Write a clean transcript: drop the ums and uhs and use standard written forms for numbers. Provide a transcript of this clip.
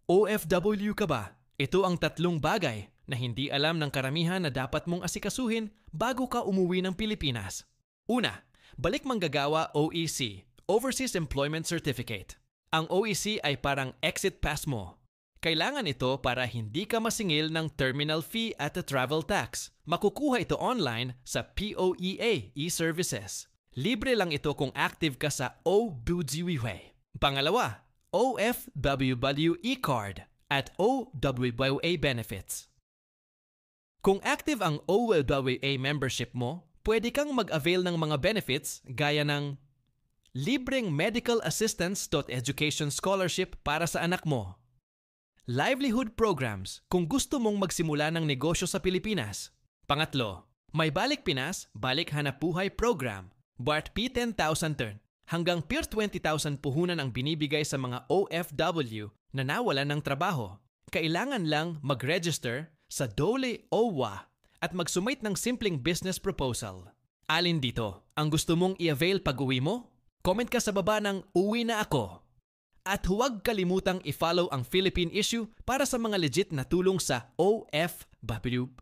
OFW ka ba? Ito ang 3 bagay na hindi alam ng karamihan na dapat mong asikasuhin bago ka umuwi ng Pilipinas. Una, balik manggagawa OEC, Overseas Employment Certificate. Ang OEC ay parang exit pass mo. Kailangan ito para hindi ka masingil ng terminal fee at the travel tax. Makukuha ito online sa POEA e-services. Libre lang ito kung active ka sa OBUDZIWIWE. Pangalawa, OFW e-card at OWWA benefits. Kung active ang OWWA membership mo, pwede kang mag-avail ng mga benefits gaya ng libreng medical assistance.education scholarship para sa anak mo, livelihood programs kung gusto mong magsimula ng negosyo sa Pilipinas. Pangatlo, may Balik Pinas, Balik Hanapbuhay program, BART P10,000 turn. Hanggang PIR 20,000 puhunan ang binibigay sa mga OFW na nawalan ng trabaho. Kailangan lang mag-register sa DOLE OWA at mag-submit ng simpleng business proposal. Alin dito ang gusto mong i-avail pag-uwi mo? Comment ka sa baba ng "Uwi na ako". At huwag kalimutang i-follow ang Philippine Issue para sa mga legit na tulong sa OFW.